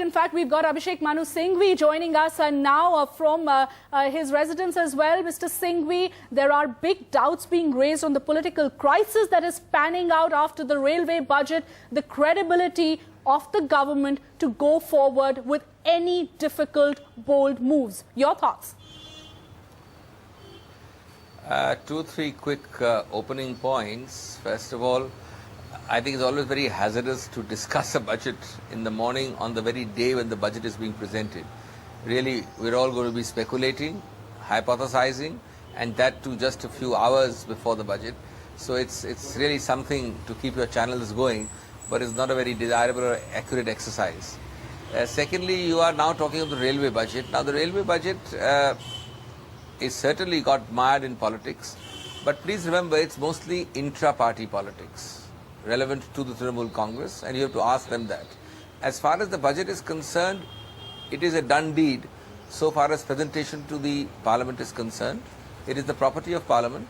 In fact, we've got Abhishek Manu Singhvi joining us now from his residence as well. Mr. Singhvi, there are big doubts being raised on the political crisis that is panning out after the railway budget, the credibility of the government to go forward with any difficult, bold moves. Your thoughts? Two, three quick opening points. First of all, I think it's always very hazardous to discuss a budget in the morning on the very day when the budget is being presented. Really, we're all going to be speculating, hypothesizing, and that too just a few hours before the budget. So it's really something to keep your channels going, but it's not a very desirable or accurate exercise. Secondly, you are now talking of the railway budget. Now, the railway budget is certainly got mired in politics, but please remember it's mostly intra-party politics relevant to the Trinamool Congress, and you have to ask them that. As far as the budget is concerned, it is a done deed so far as presentation to the Parliament is concerned. It is the property of Parliament.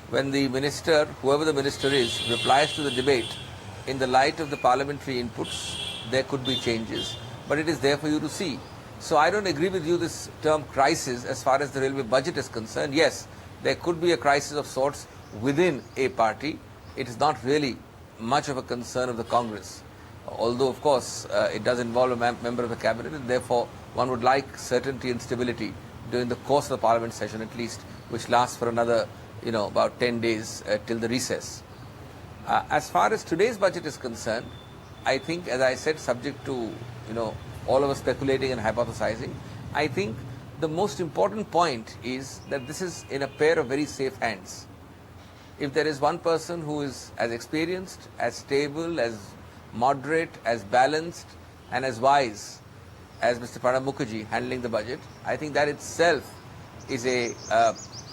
When the minister, whoever the minister is, replies to the debate in the light of the parliamentary inputs, there could be changes, but it is there for you to see. So I don't agree with you this term crisis as far as the railway budget is concerned. Yes, there could be a crisis of sorts within a party. It is not really much of a concern of the Congress, although of course it does involve a member of the cabinet, and therefore one would like certainty and stability during the course of the parliament session at least, which lasts for another about 10 days till the recess. As far as today's budget is concerned, I think, as I said, subject to all of us speculating and hypothesizing, I think the most important point is that this is in a pair of very safe hands. If there is one person who is as experienced, as stable, as moderate, as balanced and as wise as Mr. Pranab Mukherjee handling the budget, I think that itself is a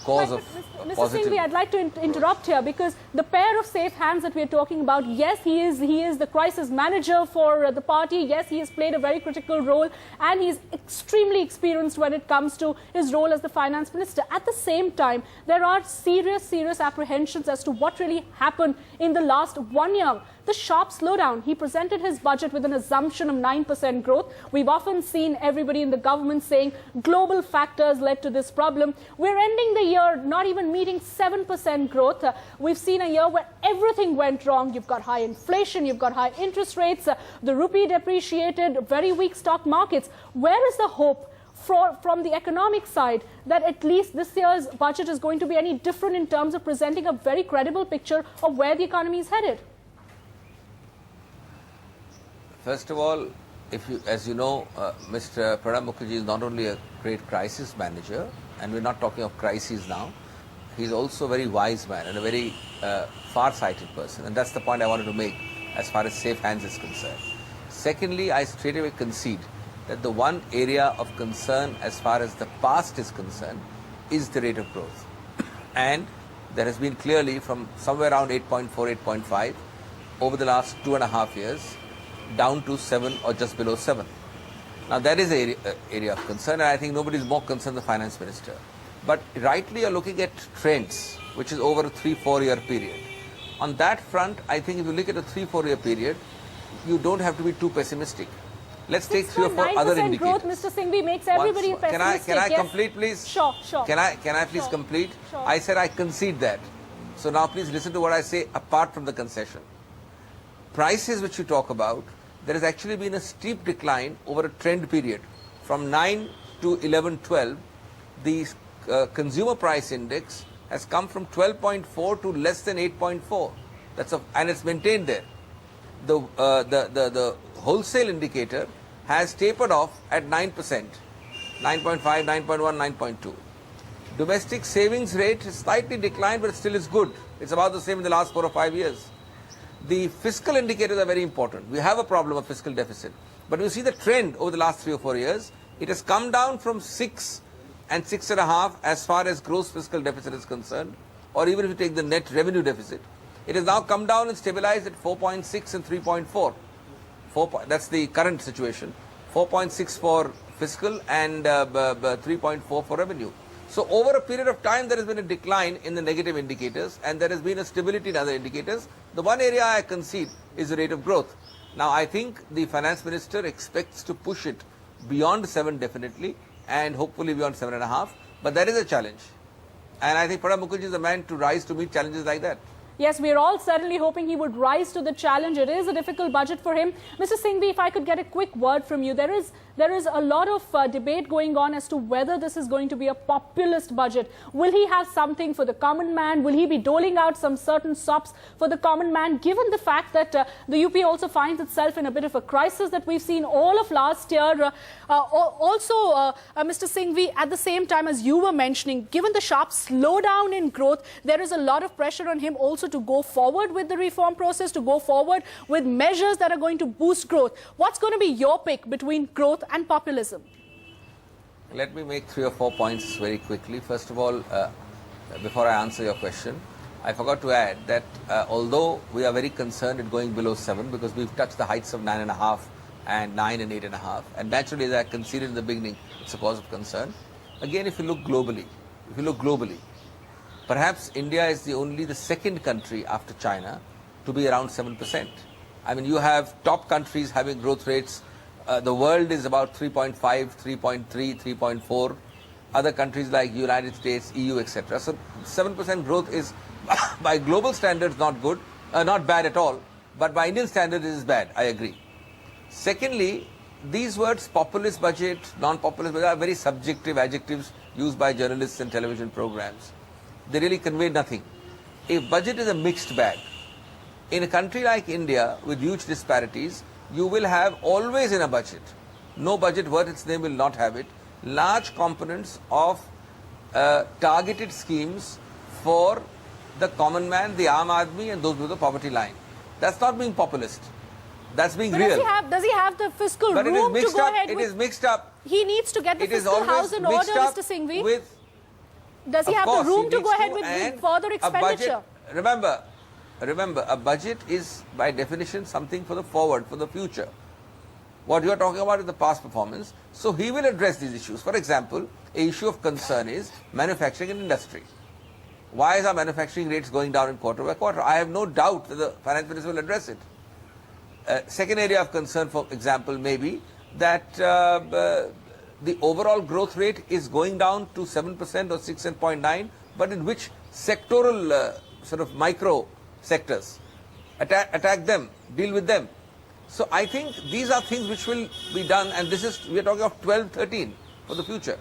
cause of Mr. positive. Singhvi, I'd like to interrupt here because the pair of safe hands that we're talking about, yes, he is the crisis manager for the party. Yes, he has played a very critical role and he's extremely experienced when it comes to his role as the finance minister. At the same time, there are serious apprehensions as to what really happened in the last 1 year. The sharp slowdown. He presented his budget with an assumption of 9% growth. We've often seen everybody in the government saying global factors led to this problem. We're ending the year not even meeting 7% growth. We've seen a year where everything went wrong. You've got high inflation, you've got high interest rates, the rupee depreciated, very weak stock markets. Where is the hope from the economic side that at least this year's budget is going to be any different in terms of presenting a very credible picture of where the economy is headed? First of all, as you know, Mr. Pranab Mukherjee is not only a great crisis manager, and we're not talking of crises now, he's also a very wise man and a very far-sighted person, and that's the point I wanted to make as far as safe hands is concerned. Secondly, I straightaway concede that the one area of concern as far as the past is concerned is the rate of growth. And there has been clearly from somewhere around 8.4, 8.5 over the last 2.5 years, down to 7 or just below 7. Now that is an area of concern, and I think nobody is more concerned than the finance minister. But rightly you're looking at trends, which is over a 3-4 year period. On that front, I think if you look at a 3-4 year period, you don't have to be too pessimistic. Let's take 3 or 4 other indicators. Growth, Mr. Singhvi, makes everybody pessimistic. Can I complete, please? Sure. Can I please complete? Sure. I said I concede that. So now please listen to what I say apart from the concession. Prices which you talk about, there has actually been a steep decline over a trend period. From 9 to 11, 12, the consumer price index has come from 12.4 to less than 8.4. And it's maintained there. The wholesale indicator has tapered off at 9%, 9.5, 9.1, 9.2. Domestic savings rate has slightly declined, but still is good. It's about the same in the last 4 or 5 years. The fiscal indicators are very important. We have a problem of fiscal deficit. But you see the trend over the last 3 or 4 years, it has come down from 6 and 6.5 as far as gross fiscal deficit is concerned, or even if you take the net revenue deficit. It has now come down and stabilized at 4.6 and 3.4. That's the current situation. 4.6 for fiscal and 3.4 for revenue. So over a period of time, there has been a decline in the negative indicators and there has been a stability in other indicators. The one area I concede is the rate of growth. Now, I think the finance minister expects to push it beyond 7 definitely, and hopefully beyond 7.5. But that is a challenge. And I think Pranab Mukherjee is the man to rise to meet challenges like that. Yes, we are all certainly hoping he would rise to the challenge. It is a difficult budget for him. Mr. Singhvi, if I could get a quick word from you. There is a lot of debate going on as to whether this is going to be a populist budget. Will he have something for the common man? Will he be doling out some certain sops for the common man, given the fact that the UP also finds itself in a bit of a crisis that we've seen all of last year? Mr. Singhvi, at the same time, as you were mentioning, given the sharp slowdown in growth, there is a lot of pressure on him also to go forward with the reform process, to go forward with measures that are going to boost growth. What's going to be your pick between growth and populism? Let me make 3 or 4 points very quickly. First of all, before I answer your question, I forgot to add that although we are very concerned at going below 7 because we've touched the heights of 9.5 and 9 and 8.5, and naturally, as I conceded in the beginning, it's a cause of concern. Again, if you look globally, perhaps India is the second country after China to be around 7%. I mean, you have top countries having growth rates. The world is about 3.5, 3.3, 3.4. Other countries like United States, EU, etc. So 7% growth is, by global standards, not good, not bad at all. But by Indian standards, it is bad. I agree. Secondly, these words, populist budget, non-populist budget, are very subjective adjectives used by journalists and television programs. They really convey nothing. A budget is a mixed bag. In a country like India, with huge disparities, you will have always in a budget, no budget worth its name will not have it, large components of targeted schemes for the common man, the Aam Aadmi, and those with the poverty line. That's not being populist. That's being real. Does he have the fiscal room to go ahead with? It is mixed up. He needs to get the fiscal house in order, Mr. Singhvi. Does he have the room to go ahead with further expenditure? Remember, a budget is by definition something for the forward, for the future. What you are talking about is the past performance. So he will address these issues. For example, an issue of concern is manufacturing and industry. Why is our manufacturing rates going down in quarter by quarter? I have no doubt that the finance minister will address it. Second area of concern, for example, may be that the overall growth rate is going down to 7% or 6.9%, but in which sectoral sort of micro sectors? Attack them, deal with them. So I think these are things which will be done, and we are talking of 12, 13 for the future.